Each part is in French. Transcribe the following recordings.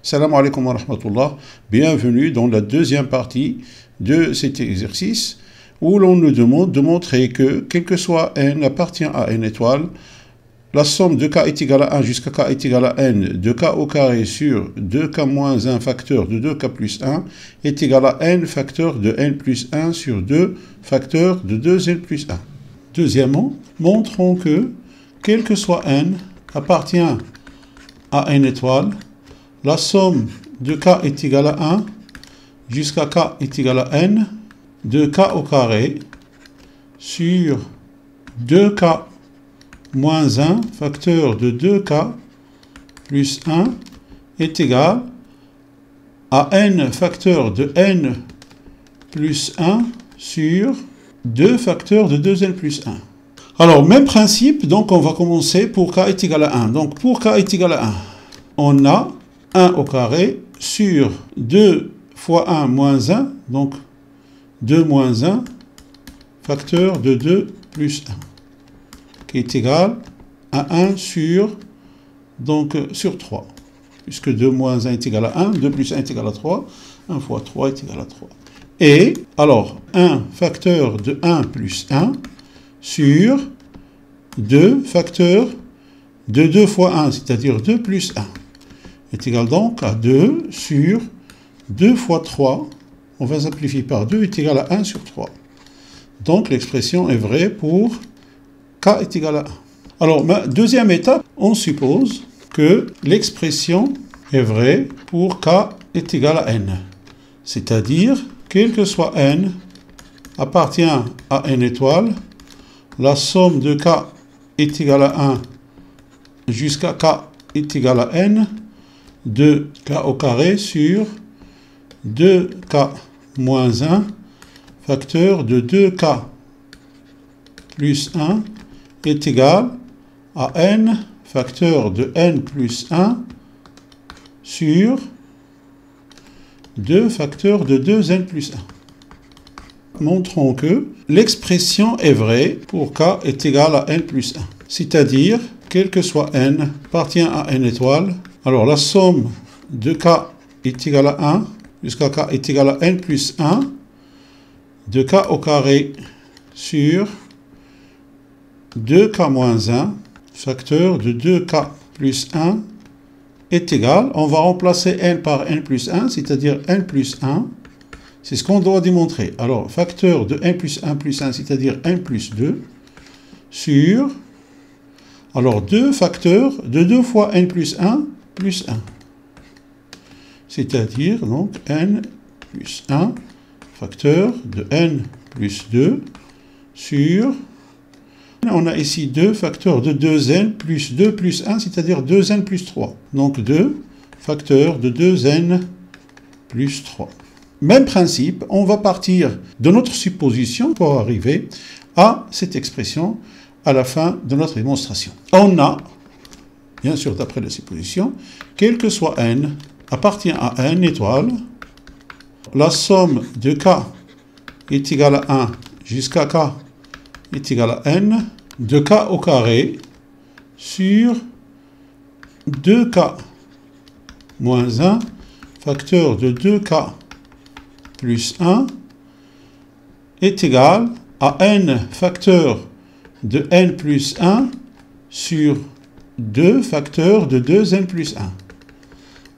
Salam alaikum wa rahmatullah. Bienvenue dans la deuxième partie de cet exercice où l'on nous demande de montrer que, quel que soit n appartient à n étoile, la somme de k est égale à 1 jusqu'à k est égale à n de k au carré sur 2k moins 1 facteur de 2k plus 1 est égal à n facteur de n plus 1 sur 2 facteur de 2n plus 1. Deuxièmement, montrons que, quel que soit n appartient à n étoile, la somme de k est égale à 1 jusqu'à k est égal à n de k au carré sur 2k moins 1 facteur de 2k plus 1 est égal à n facteur de n plus 1 sur 2 facteurs de 2n plus 1. Alors, même principe, donc on va commencer pour k est égal à 1. Donc, pour k est égal à 1, on a 1 au carré sur 2 fois 1 moins 1, donc 2 moins 1 facteur de 2 plus 1, qui est égal à 1 sur 3. Puisque 2 moins 1 est égal à 1, 2 plus 1 est égal à 3, 1 fois 3 est égal à 3. Et, alors, 1 facteur de 1 plus 1 sur 2 facteur de 2 fois 1, c'est-à-dire 2 plus 1, est égal donc à 2 sur 2 fois 3, on va simplifier par 2, est égal à 1 sur 3. Donc l'expression est vraie pour k est égal à 1. Alors, deuxième étape, on suppose que l'expression est vraie pour k est égal à n. C'est-à-dire, quel que soit n appartient à n étoile, la somme de k est égale à 1 jusqu'à k est égal à n de k au carré sur 2k moins 1 facteur de 2k plus 1 est égal à n facteur de n plus 1 sur 2 facteurs de 2n plus 1. Montrons que l'expression est vraie pour k est égal à n plus 1. C'est-à-dire, quel que soit n appartient à n étoile, alors la somme de k est égale à 1 jusqu'à k est égal à n plus 1 de k au carré sur 2k moins 1 facteur de 2k plus 1 est égal, on va remplacer n par n plus 1, c'est-à-dire n plus 1, c'est ce qu'on doit démontrer. Alors, facteur de n plus 1 plus 1, c'est-à-dire n plus 2, sur, alors 2 facteurs de 2 fois n plus 1, plus 1. C'est-à-dire, donc, n plus 1, facteur de n plus 2, sur, on a ici 2 facteurs de 2n plus 2 plus 1, c'est-à-dire 2n plus 3. Donc 2 facteurs de 2n plus 3. Même principe, on va partir de notre supposition pour arriver à cette expression à la fin de notre démonstration. On a, bien sûr d'après la supposition, quel que soit n appartient à n étoile, la somme de k est égale à 1 jusqu'à k est égal à n de k au carré sur 2k moins 1 facteur de 2k plus 1 est égal à n facteur de n plus 1 sur 2 facteurs de 2n plus 1.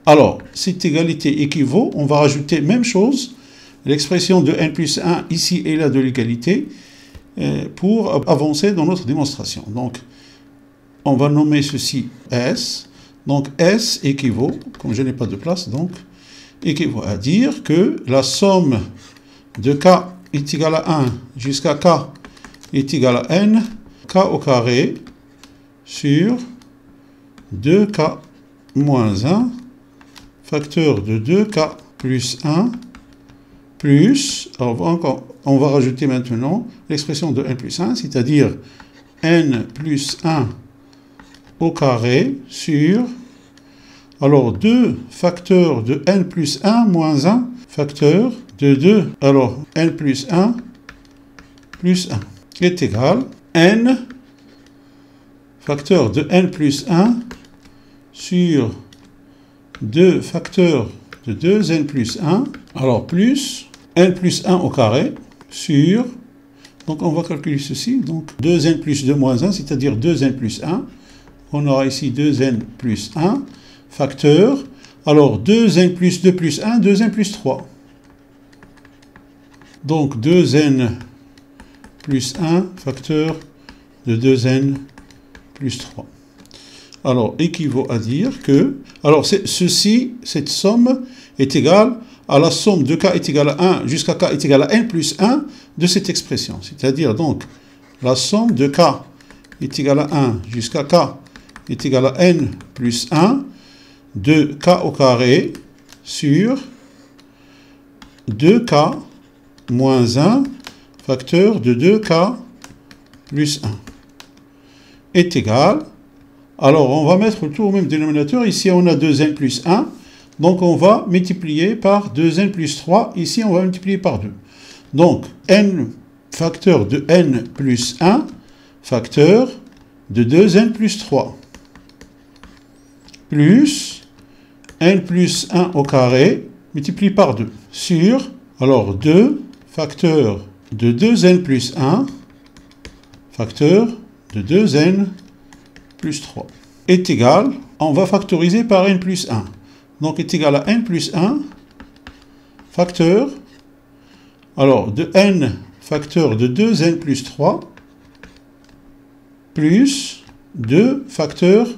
Alors, cette égalité équivaut, on va rajouter même chose, l'expression de n plus 1 ici et là de l'égalité, pour avancer dans notre démonstration. Donc, on va nommer ceci S. Donc, S équivaut, comme je n'ai pas de place, donc, équivaut à dire que la somme de k est égale à 1 jusqu'à k est égal à n, k au carré sur 2k moins 1 facteur de 2k plus 1 plus, alors on va rajouter maintenant l'expression de n plus 1, c'est-à-dire n plus 1 au carré sur, alors 2 facteurs de n plus 1 moins 1 facteur de 2, alors n plus 1 plus 1 est égal n facteur de n plus 1 sur 2 facteur de 2n plus 1, alors plus n plus 1 au carré sur, donc on va calculer ceci, donc 2n plus 2 moins 1, c'est-à-dire 2n plus 1, on aura ici 2n plus 1, facteur, alors 2n plus 2 plus 1, 2n plus 3. Donc 2n plus 1, facteur de 2n plus 3. Alors, équivaut à dire que, alors ceci, cette somme est égale à la somme de k est égale à 1 jusqu'à k est égale à n plus 1 de cette expression. C'est-à-dire donc, la somme de k est égale à 1 jusqu'à k est égale à n plus 1 de k au carré sur 2k moins 1 facteur de 2k plus 1 est égal. Alors, on va mettre tout au même dénominateur. Ici, on a 2n plus 1. Donc, on va multiplier par 2n plus 3. Ici, on va multiplier par 2. Donc, n facteur de n plus 1 facteur de 2n plus 3 plus n plus 1 au carré multiplié par 2 sur, alors 2 facteur de 2n plus 1 facteur de 2n plus 3 est égal, on va factoriser par n plus 1. Donc est égal à n plus 1 facteur, alors de n facteur de 2n plus 3 plus 2 facteur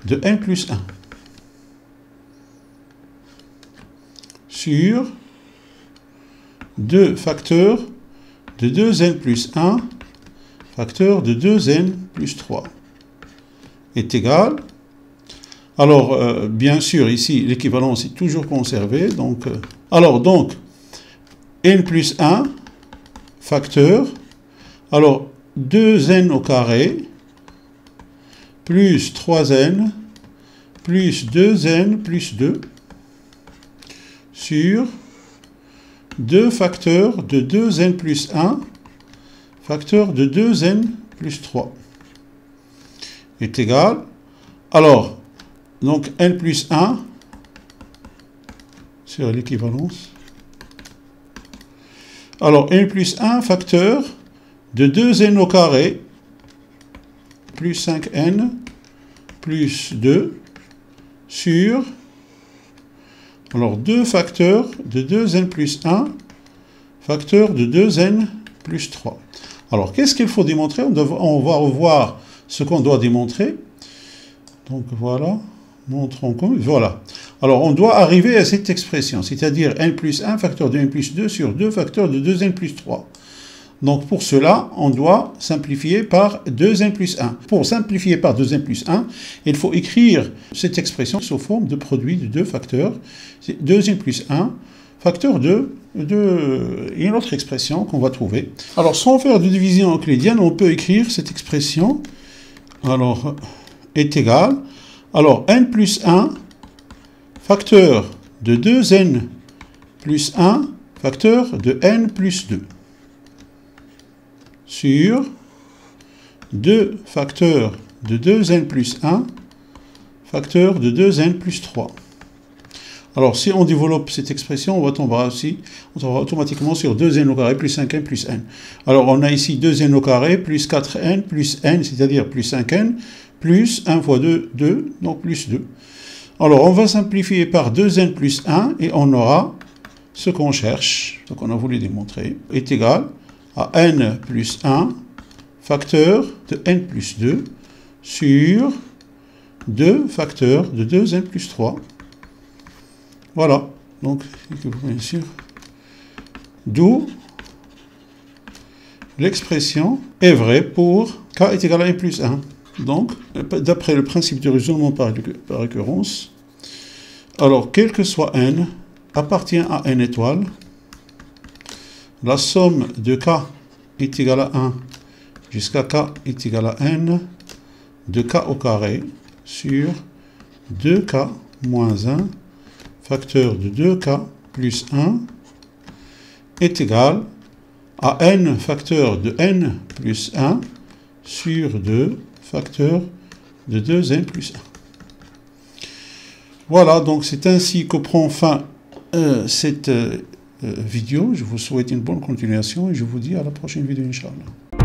de n plus 1 sur 2 facteur de 2n plus 1 facteur de 2n plus 3 est égal. Alors, bien sûr, ici, l'équivalence est toujours conservée. Donc, donc, n plus 1 facteur, alors 2n au carré plus 3n plus 2n plus 2 sur 2 facteurs de 2n plus 1 facteur de 2n plus 3 est égal. Alors, donc n plus 1 sur l'équivalence. Alors, n plus 1 facteur de 2n au carré plus 5n plus 2 sur, alors 2 facteurs de 2n plus 1 facteur de 2n plus 3. Alors, qu'est-ce qu'il faut démontrer? On va revoir ce qu'on doit démontrer. Donc, voilà. Montrons comme, voilà. Alors, on doit arriver à cette expression, c'est-à-dire n plus 1 facteur de n plus 2 sur 2 facteurs de 2n plus 3. Donc, pour cela, on doit simplifier par 2n plus 1. Pour simplifier par 2n plus 1, il faut écrire cette expression sous forme de produit de deux facteurs. C'est 2n plus 1 facteur de une autre expression qu'on va trouver. Alors, sans faire de division euclidienne, on peut écrire cette expression. Alors, est égal. Alors, n plus 1 facteur de 2n plus 1 facteur de n plus 2 sur 2 facteurs de 2n plus 1 facteur de 2n plus 3. Alors, si on développe cette expression, on tombera automatiquement sur 2n au carré plus 5n plus n. Alors, on a ici 2n au carré plus 4n plus n, c'est-à-dire plus 5n, plus 1 fois 2, 2, donc plus 2. Alors, on va simplifier par 2n plus 1 et on aura ce qu'on cherche, donc on a voulu démontrer, est égal à n plus 1 facteur de n plus 2 sur 2 facteurs de 2n plus 3. Voilà, donc, bien sûr, d'où l'expression est vraie pour k est égal à n plus 1. Donc, d'après le principe du raisonnement par récurrence, alors, quel que soit n, appartient à n étoile, la somme de k est égale à 1 jusqu'à k est égal à n de k au carré sur 2k moins 1 facteur de 2k plus 1 est égal à n facteur de n plus 1 sur 2 facteur de 2n plus Voilà, donc c'est ainsi que prend fin cette vidéo. Je vous souhaite une bonne continuation et je vous dis à la prochaine vidéo, Inch'Allah.